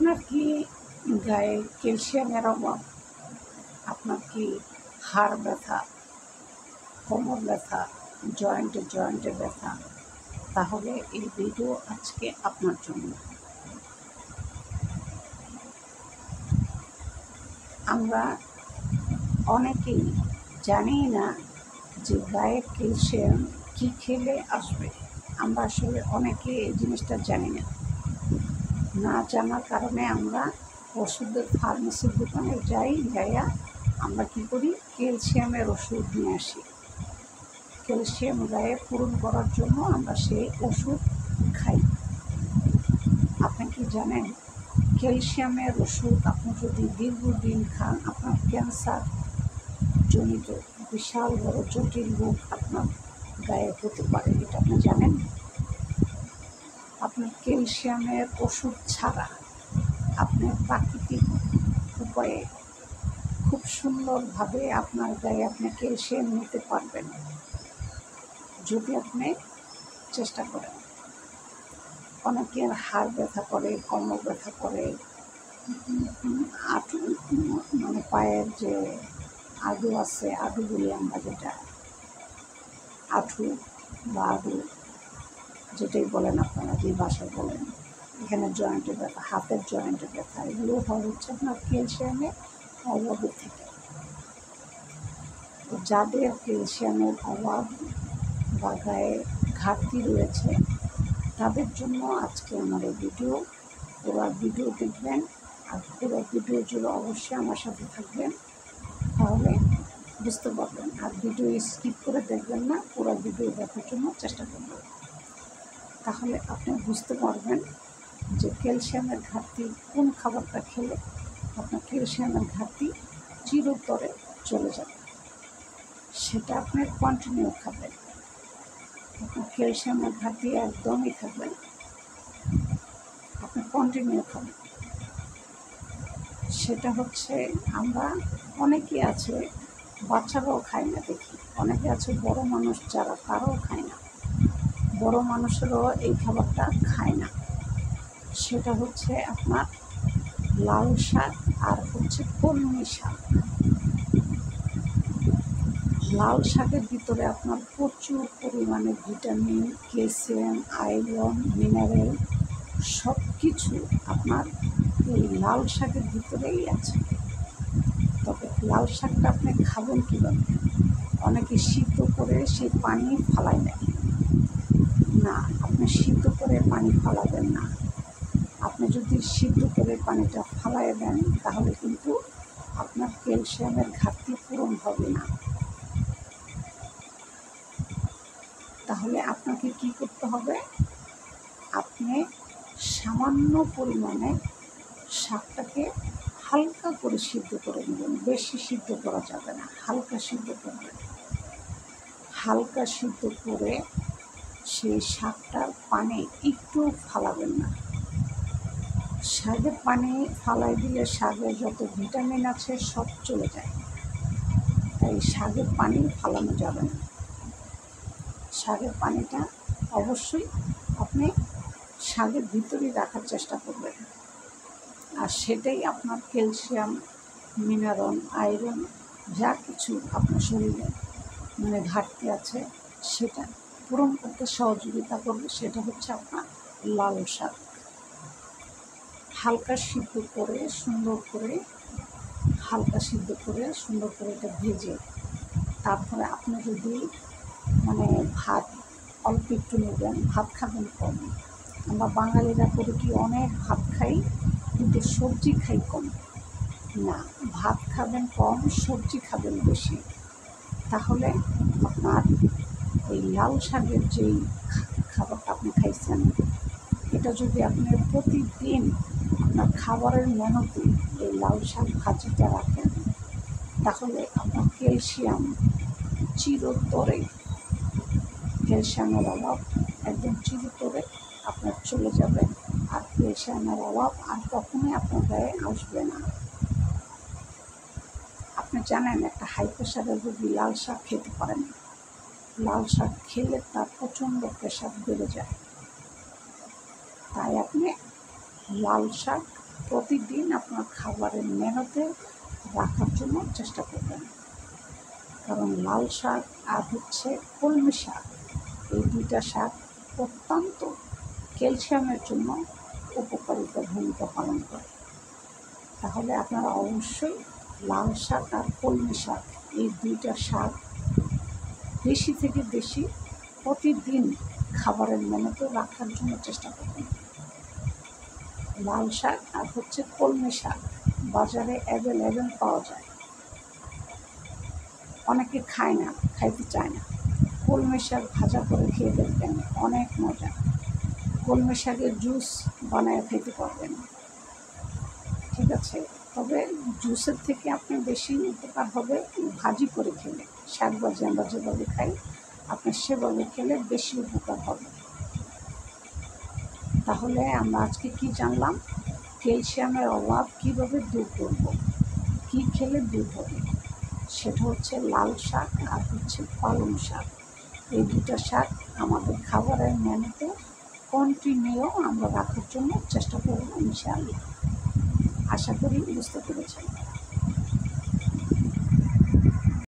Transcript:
আপনার কি গায়ে ক্যালসিয়ামের অভাব? আপনার কি হাড় ব্যথা, কোমর ব্যথা, জয়েন্টে জয়েন্টে ব্যথা? তাহলে এই ভিডিও আজকে আপনার জন্য। আমরা অনেকেই জানি না যে গায়ে ক্যালসিয়াম কী খেলে আসবে। আমরা আসলে অনেকে এই জিনিসটা জানি না। না জানার কারণে আমরা ওষুধের ফার্মেসির দোকানে যাইয়া আমরা কী করি, ক্যালসিয়ামের ওষুধ নিয়ে আসি। ক্যালসিয়াম গায়ে পূরণ করার জন্য আমরা সেই ওষুধ খাই। আপনি কি জানেন, ক্যালসিয়ামের ওষুধ আপনি যদি দীর্ঘদিন খান, আপনার ক্যান্সার জনিত বিশাল বড় জটিল রোগ আপনার গায়ে হতে পারে। এটা আপনি জানেন? আপনার ক্যালসিয়ামের ওষুধ ছাড়া আপনি প্রাকৃতিক উপায়ে খুব সুন্দরভাবে আপনার গায়ে আপনি ক্যালসিয়াম নিতে পারবেন যদি আপনি চেষ্টা করেন। অনেকের হাড় ব্যথা করে, কোমর ব্যথা করে, আঁটু মানে পায়ের যে আডু আছে, আডু বলি আমরা, যেটা আঁঠু বা আডু যেটাই বলেন আপনারা, যে ভাষায় বলেন, এখানে জয়েন্টে ব্যথা, হাতের জয়েন্টে ব্যথা, এগুলো হচ্ছে আপনার ক্যালসিয়ামের অভাবের থেকে। তো যাদের ক্যালসিয়ামের অভাব বা গায়ে ঘাটতি রয়েছে তাদের জন্য আজকে আমার এই ভিডিও। পুরো ভিডিও দেখবেন, আর পুরো ভিডিও জুড়ে অবশ্যই আমার সাথে থাকবেন, তাহলে বুঝতে পারবেন। আর ভিডিও স্কিপ করে দেখবেন না, পুরো ভিডিও দেখার জন্য চেষ্টা করবেন, তাহলে আপনি বুঝতে পারবেন যে ক্যালসিয়ামের ঘাটতি কোন খাবারটা খেলে আপনার ক্যালসিয়ামের ঘাটতি চিরতরে চলে যাবে। সেটা আপনি কন্টিনিউ খাবেন, আপনার ক্যালসিয়ামের ঘাটতি একদমই থাকবে না, আপনি কন্টিনিউ খাবেন। সেটা হচ্ছে, আমরা অনেকেই আছে বাচ্চারাও খায় না দেখি, অনেকে আছে বড় মানুষ যারা, তারাও খায় না। বড় মানুষেরও এই খাবারটা খায় না। সেটা হচ্ছে আপনার লাল শাক আর হচ্ছে কলমি শাক। লাল শাকের ভিতরে আপনার প্রচুর পরিমাণে ভিটামিন, ক্যালসিয়াম, আয়রন, মিনারেল সব কিছু আপনার এই লাল শাকের ভিতরেই আছে। তবে লাল শাকটা আপনি খাবেন কীভাবে? অনেকে সিদ্ধ করে সেই পানি ফালায় দেয়। না, আপনি সিদ্ধ করে পানি ফালাবেন না। আপনি যদি সিদ্ধ করে পানিটা ফালায় দেন তাহলে কিন্তু আপনার ক্যালসিয়ামের ঘাটতি পূরণ হবে না। তাহলে আপনাকে কি করতে হবে? আপনি সামান্য পরিমাণে শাকটাকে হালকা করে সিদ্ধ করে নেবেন। বেশি সিদ্ধ করা যাবে না, হালকা সিদ্ধ করবেন। হালকা সিদ্ধ করে সেই শাকটার পানি একটু ফালাবেন না। শাকের পানি ফালাই দিলে শাকে যত ভিটামিন আছে সব চলে যায়, তাই শাকের পানি ফালানো যাবে না। শাকের পানিটা অবশ্যই আপনি শাকের ভিতরেই রাখার চেষ্টা করবেন, আর সেটাই আপনার ক্যালসিয়াম, মিনারেল, আয়রন যা কিছু আপনার শরীরে মানে ঘাটতি আছে সেটা পূরণ করতে সহযোগিতা করবে। সেটা হচ্ছে আপনার লাল শাক। হালকা সিদ্ধ করে সুন্দর করে এটা ভেজে, তারপরে আপনি যদি মানে ভাত অল্প একটু নেবেন, ভাত খাবেন কম। আমরা বাঙালিরা করে কি অনেক ভাত খাই, কিন্তু সবজি খাই কম। না, ভাত খাবেন কম, সবজি খাবেন বেশি। তাহলে আপনার এই লাল শাকের যেই খাবারটা আপনি খাইছেন, এটা যদি আপনি প্রতিদিন আপনার খাবারের মেনুতে এই লাল শাক ভাজিটা রাখেন, তাহলে আপনার ক্যালসিয়াম চিরতরে, ক্যালসিয়ামের অভাব একদম চিরতরে আপনার চলে যাবে, আর ক্যালসিয়ামের অভাব আর কখনোই আপনার গায়ে আসবে না। আপনি জানেন, একটা হাই প্রেশারের রোগী লাল শাক খেতে পারেন না। লাল শাক খেলে তার প্রচণ্ড প্রেশার বেড়ে যায়। তাই আপনি লাল শাক প্রতিদিন আপনার খাবারের মেনুতে রাখার জন্য চেষ্টা করবেন। কারণ লাল শাক আর হচ্ছে কলমি শাক, এই দুইটা শাক অত্যন্ত ক্যালসিয়ামের জন্য উপকারিতা ভূমিকা পালন করে। তাহলে আপনারা অবশ্যই লাল শাক আর কলমি শাক, এই দুইটা শাক বেশি থেকে বেশি প্রতিদিন খাবারের মেনুতে রাখার জন্য চেষ্টা করবেন। লাল শাক আর হচ্ছে কলমি শাক বাজারে অ্যাভেলেবেল পাওয়া যায়, অনেকে খায় না, খাইতে চায় না। কলমি শাক ভাজা করে খেয়ে দেখবেন, অনেক মজা। কলমি শাকের জুস বানায় খেতে পারবেন, ঠিক আছে। তবে জুসের থেকে আপনি বেশি উপকার হবে ভাজি করে খেলে। শাক ভাজি আমরা যেভাবে খাই, আপনি সেভাবে খেলে বেশি উপকার হবে। তাহলে আমরা আজকে কি জানলাম, ক্যালসিয়ামের অভাব কীভাবে দূর করব, কী খেলে দূর হবে। সেটা হচ্ছে লাল শাক আর হচ্ছে পালং শাক, এই দুটো শাক আমাদের খাবারের মেনুতে কন্টিনিউ আমরা রাখার জন্য চেষ্টা করব ইনশাআল্লাহ। আশা করি বুঝতে পেরেছেন।